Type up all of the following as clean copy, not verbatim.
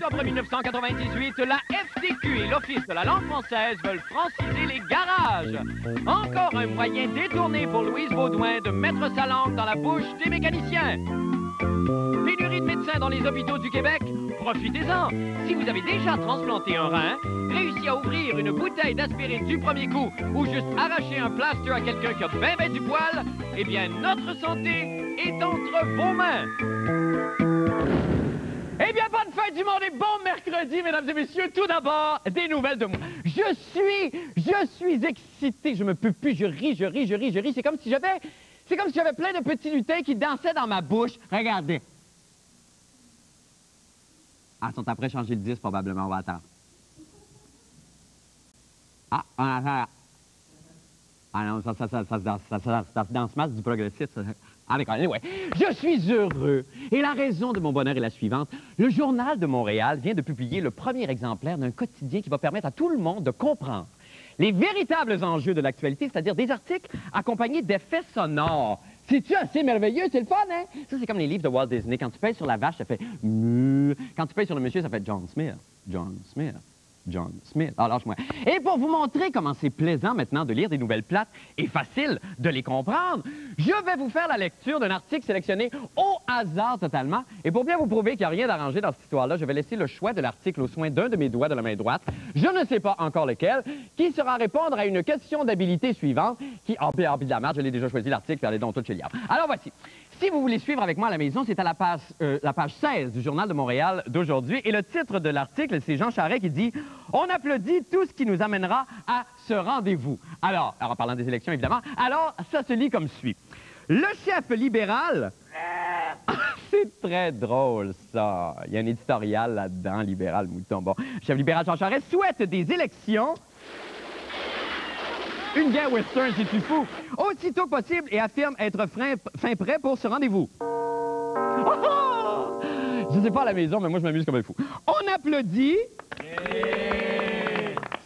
octobre 1998, la FTQ et l'Office de la langue française veulent franciser les garages. Encore un moyen détourné pour Louise Baudouin de mettre sa langue dans la bouche des mécaniciens. Pénurie de médecins dans les hôpitaux du Québec? Profitez-en. Si vous avez déjà transplanté un rein, réussi à ouvrir une bouteille d'aspirine du premier coup ou juste arraché un plaster à quelqu'un qui a bien du poil, eh bien, notre santé est entre vos mains. Eh bien, bonne fête du monde et bon mercredi, mesdames et messieurs. Tout d'abord, des nouvelles de moi. Je suis excité. Je me peux plus. Je ris. C'est comme si j'avais plein de petits lutins qui dansaient dans ma bouche. Regardez. Ah, ils sont après changer le disque, probablement. On va attendre. Ah, on attend. Ah non, ça se danse mal, du progressiste. Ça. Ah, d'accord, anyway. Je suis heureux. Et la raison de mon bonheur est la suivante. Le Journal de Montréal vient de publier le premier exemplaire d'un quotidien qui va permettre à tout le monde de comprendre les véritables enjeux de l'actualité, c'est-à-dire des articles accompagnés d'effets sonores. C'est-tu assez merveilleux? C'est le fun, hein? Ça, c'est comme les livres de Walt Disney. Quand tu pèses sur la vache, ça fait... Quand tu pèses sur le monsieur, ça fait John Smith. John Smith. John Smith. Ah, lâche-moi. Et pour vous montrer comment c'est plaisant maintenant de lire des nouvelles plates et facile de les comprendre, je vais vous faire la lecture d'un article sélectionné au hasard totalement. Et pour bien vous prouver qu'il n'y a rien d'arrangé dans cette histoire-là, je vais laisser le choix de l'article au soin d'un de mes doigts de la main droite, je ne sais pas encore lequel, qui sera répondre à une question d'habilité suivante, qui... Ah, puis de la merde, je l'ai déjà choisi l'article, puis allez donc tout chez Liard. Alors voici. Si vous voulez suivre avec moi à la maison, c'est à la page 16 du Journal de Montréal d'aujourd'hui. Et le titre de l'article, c'est Jean Charest qui dit « On applaudit tout ce qui nous amènera à ce rendez-vous ». Alors, en parlant des élections, évidemment, alors ça se lit comme suit. Le chef libéral... C'est très drôle, ça. Il y a un éditorial là-dedans, libéral, mouton. Bon, le chef libéral Jean Charest souhaite des élections... Une guerre western, c'est-tu fou? Aussitôt que possible et affirme être fin prêt pour ce rendez-vous. Oh! Je sais pas à la maison, mais moi, je m'amuse comme un fou. On applaudit.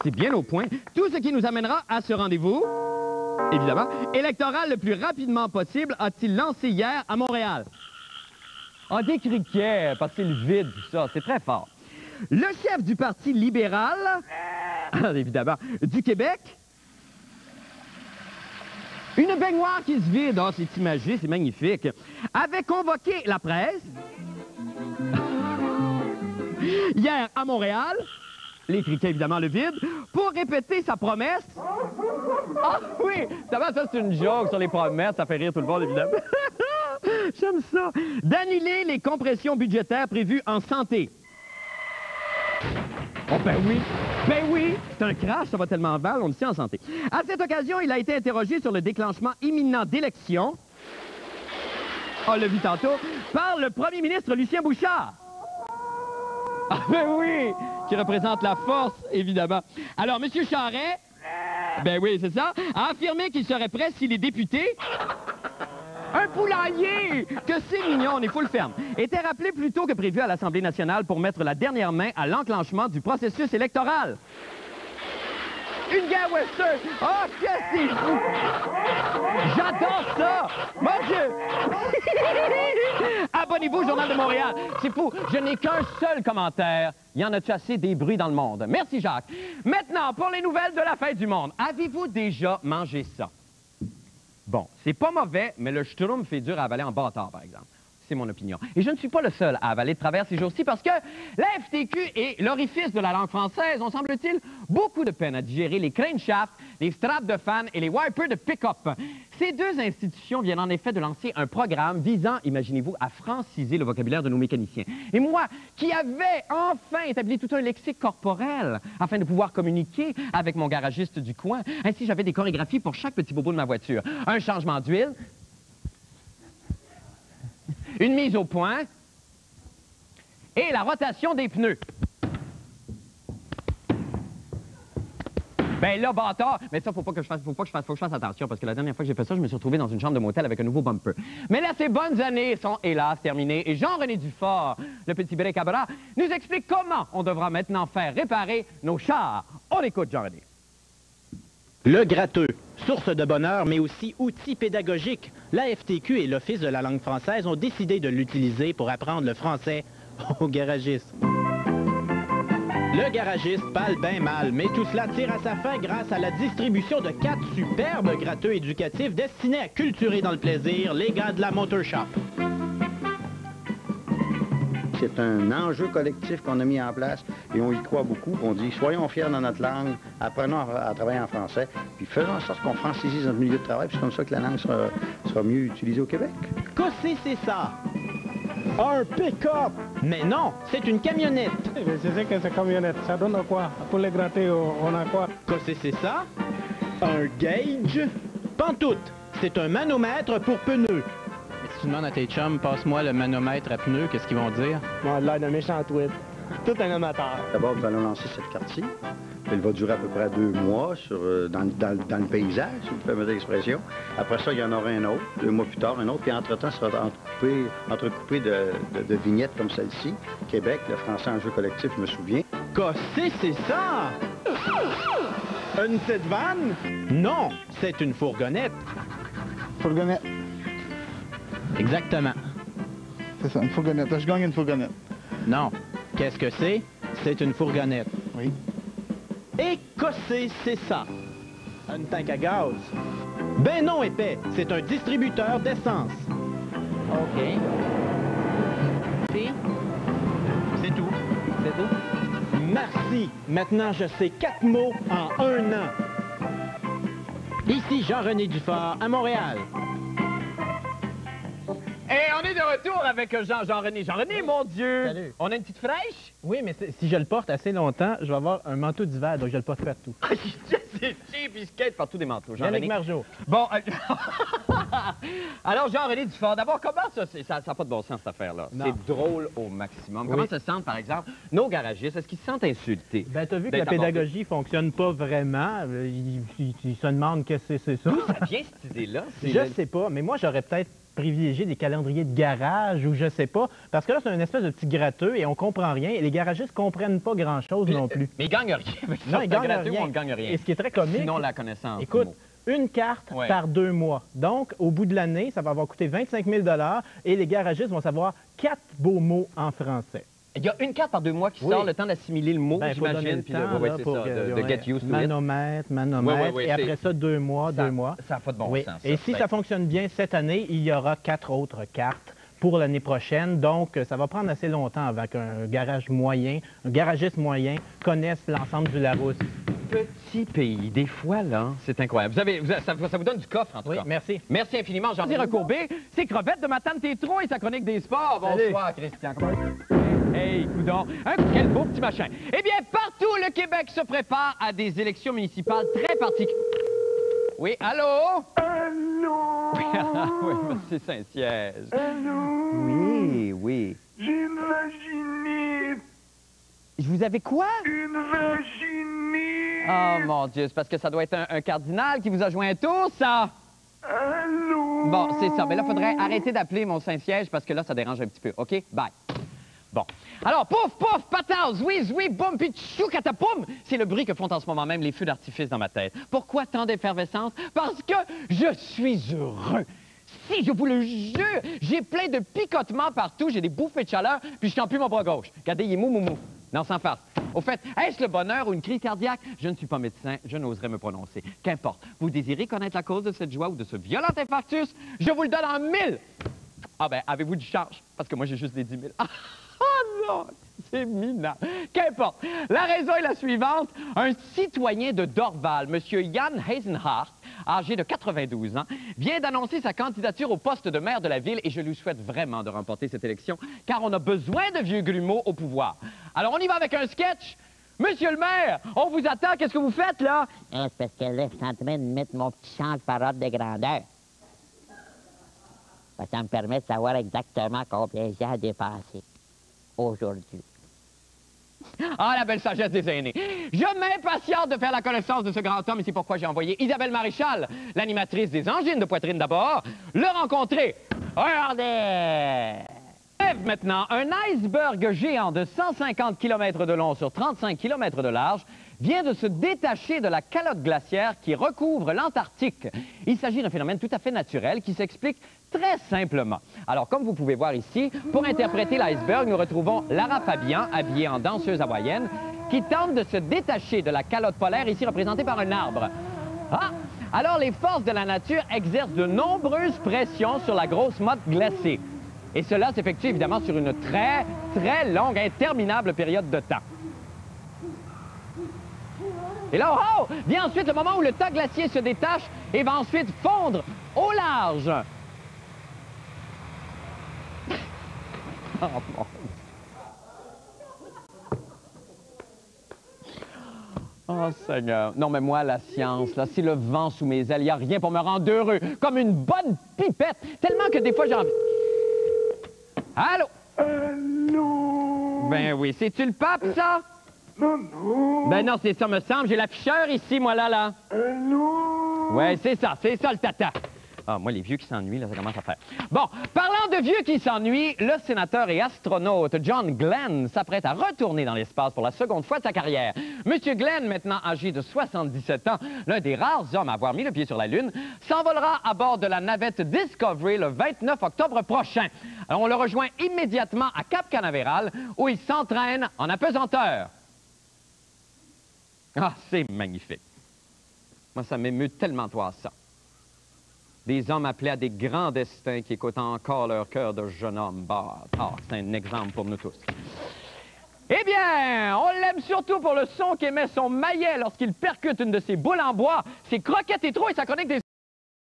C'est bien au point. Tout ce qui nous amènera à ce rendez-vous, évidemment, électoral le plus rapidement possible, a-t-il lancé hier à Montréal. Ah, des criquets, parce que c'est le vide, tout ça. C'est très fort. Le chef du Parti libéral, évidemment, du Québec... Une baignoire qui se vide, oh, c'est imagé, c'est magnifique, avait convoqué la presse hier à Montréal, les criquets évidemment le vide, pour répéter sa promesse. Ah oui, ça c'est une joke sur les promesses, ça fait rire tout le monde évidemment. J'aime ça. D'annuler les compressions budgétaires prévues en santé. Oh ben oui, c'est un crash, ça va tellement mal, on le sait en santé. À cette occasion, il a été interrogé sur le déclenchement imminent d'élections, on l'a vu tantôt, par le premier ministre Lucien Bouchard. Ah ben oui, qui représente la force, évidemment. Alors, M. Charest, ben oui, c'est ça, a affirmé qu'il serait prêt si les députés... Un poulailler! Que c'est mignon, on est full ferme. Était rappelé plus tôt que prévu à l'Assemblée nationale pour mettre la dernière main à l'enclenchement du processus électoral. Une guerre western! Oh, que c'est fou! J'adore ça! Mon Dieu! Abonnez-vous au Journal de Montréal. C'est fou, je n'ai qu'un seul commentaire. Il y en a-tu assez des bruits dans le monde? Merci, Jacques. Maintenant, pour les nouvelles de la fête du monde. Avez-vous déjà mangé ça? Bon, c'est pas mauvais, mais le schtroumpf fait dur à avaler en bâtard, par exemple. C'est mon opinion. Et je ne suis pas le seul à avaler de travers ces jours-ci parce que la FTQ et l'orifice de la langue française ont, semble-t-il, beaucoup de peine à digérer les craneshafts, les straps de fan et les wipers de pick-up. Ces deux institutions viennent en effet de lancer un programme visant, imaginez-vous, à franciser le vocabulaire de nos mécaniciens. Et moi, qui avais enfin établi tout un lexique corporel afin de pouvoir communiquer avec mon garagiste du coin, ainsi j'avais des chorégraphies pour chaque petit bobo de ma voiture. Un changement d'huile, une mise au point et la rotation des pneus. Ben là, bâtard, mais ça, faut que je fasse attention, parce que la dernière fois que j'ai fait ça, je me suis retrouvé dans une chambre de motel avec un nouveau bumper. Mais là, ces bonnes années sont, hélas, terminées, et Jean-René Dufort, le petit béret-cabra, nous explique comment on devra maintenant faire réparer nos chars. On écoute Jean-René. Le gratteux, source de bonheur, mais aussi outil pédagogique. La FTQ et l'Office de la langue française ont décidé de l'utiliser pour apprendre le français aux garagistes. Le garagiste parle bien mal, mais tout cela tire à sa fin grâce à la distribution de 4 superbes gratteux éducatifs destinés à culturer dans le plaisir les gars de la Motor Shop. C'est un enjeu collectif qu'on a mis en place et on y croit beaucoup. On dit, soyons fiers dans notre langue, apprenons à travailler en français, puis faisons en sorte qu'on francisise notre milieu de travail, puis c'est comme ça que la langue sera mieux utilisée au Québec. Qu'est-ce que c'est ça? Un pick-up! Mais non, c'est une camionnette. Je sais que c'est camionnette. Ça donne quoi? Pour les gratter, on a quoi? Qu'est-ce que c'est ça? Un gauge? Pantoute, c'est un manomètre pour pneus. Si tu demandes à tes chums, passe-moi le manomètre à pneus, qu'est-ce qu'ils vont dire? Moi, l'air d'un méchant tweet. Tout un amateur. D'abord, nous allons lancer cette carte-ci. Elle va durer à peu près 2 mois dans le paysage, si vous permettez l'expression. Après ça, il y en aura un autre, 2 mois plus tard, un autre, puis entre-temps, ça va entrecoupé de vignettes comme celle-ci. Québec, le français en jeu collectif, je me souviens. Qu'est-ce que c'est ça? Une petite vanne? Non, c'est une fourgonnette. Fourgonnette. Exactement. C'est ça, une fourgonnette. Là, je gagne une fourgonnette. Non. Qu'est-ce que c'est? C'est une fourgonnette. Oui. Et qu'est-ce que c'est ça? Une tank à gaz. Ben non, épais. C'est un distributeur d'essence. OK. Puis? C'est tout. C'est tout? Merci. Maintenant, je sais 4 mots en 1 an. Ici Jean-René Dufort, à Montréal. Et on est de retour avec Jean-René. Jean-René, mon Dieu! Salut. On a une petite fraîche? Oui, mais si je le porte assez longtemps, je vais avoir un manteau d'hiver, donc je le porte partout. C'est cheap, il skate partout des manteaux, Jean-René. Yannick Margeau. Bon, alors Jean-René Dufort, d'abord, comment ça n'a pas de bon sens, cette affaire-là? Non. C'est drôle au maximum. Oui. Comment se sentent, par exemple, nos garagistes? Est-ce qu'ils se sentent insultés? Ben, t'as vu que d'être la pédagogie fonctionne pas vraiment. Ils se demandent qu'est-ce que c'est ça. D'où ça vient, cette idée-là? Je sais pas, mais moi, j'aurais peut-être privilégié des calendriers de garage ou je sais pas. Parce que là, c'est une espèce de petit gratteux et on comprend rien. Et les garagistes comprennent pas grand-chose non plus. Mais ils gagnent rien. avec ça. Non, ils gagnent Gratuit, rien. on ne gagne rien. Et ce qui est très comique... Sinon, la connaissance. Écoute, du mot. une carte Ouais. par 2 mois. Donc, au bout de l'année, ça va avoir coûté 25 000 et les garagistes vont savoir 4 beaux mots en français. Il y a une carte par 2 mois qui Oui. sort le temps d'assimiler le mot, Ben, faut donner j'imagine. le Puis temps, ouais, là, c'est pour ça, que- de get used to it. manomètre, Ouais, et après ça, 2 mois, Ça- 2 mois. Ça n'a pas de bon Oui. sens. Et si ça fonctionne bien cette année, il y aura 4 autres cartes pour l'année prochaine. Donc, ça va prendre assez longtemps avant qu'un garage moyen, un garagiste moyen connaisse l'ensemble du Larousse. Petit pays, des fois, là, c'est incroyable. Ça vous donne du coffre, en tout Oui, cas. merci. Merci infiniment, Jean-René Recourbet. C'est Crevette de ma tante Tétro et sa chronique des sports. Bonsoir, Christian. Hey, coudonc. Quel beau petit machin. Eh bien, partout, le Québec se prépare à des élections municipales très particulières. Oui, allô? Allô? Oui, monsieur Saint-Siège. Allô? Oui, oui. J'ai une vaginite! Je vous avais quoi? Une vaginite! Oh, mon Dieu, c'est parce que ça doit être un cardinal qui vous a joint un tour, ça? Allô? Bon, c'est ça. Mais là, il faudrait arrêter d'appeler mon Saint-Siège parce que là, ça dérange un petit peu. OK? Bye. Bon. Alors, pouf, pouf, patard, zouiz, oui, boum, puis tchou, catapoum! C'est le bruit que font en ce moment même les feux d'artifice dans ma tête. Pourquoi tant d'effervescence? Parce que je suis heureux. Si, je vous le jure, j'ai plein de picotements partout, j'ai des bouffées de chaleur, puis je sens plus mon bras gauche. Regardez, il est mou, mou, mou. Non, sans farce. Au fait, est-ce le bonheur ou une crise cardiaque? Je ne suis pas médecin, je n'oserais me prononcer. Qu'importe. Vous désirez connaître la cause de cette joie ou de ce violent infarctus? Je vous le donne en 1000! Ah ben, avez-vous du change? Parce que moi, j'ai juste des 10 000. Ah non! C'est minable. Qu'importe. La raison est la suivante. Un citoyen de Dorval, M. Jan Heisenhardt, âgé de 92 ans, vient d'annoncer sa candidature au poste de maire de la ville et je lui souhaite vraiment de remporter cette élection car on a besoin de vieux grumeaux au pouvoir. Alors, on y va avec un sketch. Monsieur le maire, on vous attend. Qu'est-ce que vous faites, là? Ah, c'est parce que là, je suis en train de mettre mon petit change par ordre de grandeur. Ça me permet de savoir exactement combien j'ai à dépasser aujourd'hui. Ah, la belle sagesse des aînés. Je m'impatiente de faire la connaissance de ce grand homme et c'est pourquoi j'ai envoyé Isabelle Maréchal, l'animatrice des angines de poitrine d'abord, le rencontrer. Regardez! Maintenant, un iceberg géant de 150 km de long sur 35 km de large vient de se détacher de la calotte glaciaire qui recouvre l'Antarctique. Il s'agit d'un phénomène tout à fait naturel qui s'explique très simplement. Alors, comme vous pouvez voir ici, pour interpréter l'iceberg, nous retrouvons Lara Fabian, habillée en danseuse hawaïenne, qui tente de se détacher de la calotte polaire, ici représentée par un arbre. Ah! Alors, les forces de la nature exercent de nombreuses pressions sur la grosse motte glacée. Et cela s'effectue évidemment sur une très, très longue, interminable période de temps. Et là, oh! Vient ensuite le moment où le tas glacier se détache et va ensuite fondre au large. Oh, mon Dieu. Oh, Seigneur. Non, mais moi, la science, là, c'est le vent sous mes ailes. Il n'y a rien pour me rendre heureux. Comme une bonne pipette. Tellement que des fois, j'ai envie... Allô? Allô? Ben oui. C'est-tu le pape, ça? Non. Ben non, c'est ça, me semble. J'ai l'afficheur ici, moi, là. Allô? Ouais, c'est ça, le tata. Ah, moi, les vieux qui s'ennuient, là, ça commence à faire. Bon, parlant de vieux qui s'ennuient, le sénateur et astronaute John Glenn s'apprête à retourner dans l'espace pour la seconde fois de sa carrière. Monsieur Glenn, maintenant âgé de 77 ans, l'un des rares hommes à avoir mis le pied sur la Lune, s'envolera à bord de la navette Discovery le 29 octobre prochain. Alors, on le rejoint immédiatement à Cap Canaveral, où il s'entraîne en apesanteur. Ah, c'est magnifique. Moi, ça m'émeut tellement de voir ça. Des hommes appelés à des grands destins qui écoutent encore leur cœur de jeune homme. Bah, c'est un exemple pour nous tous. Eh bien, on l'aime surtout pour le son qu'émet son maillet lorsqu'il percute une de ses boules en bois, ses croquettes et trous et sa chronique des...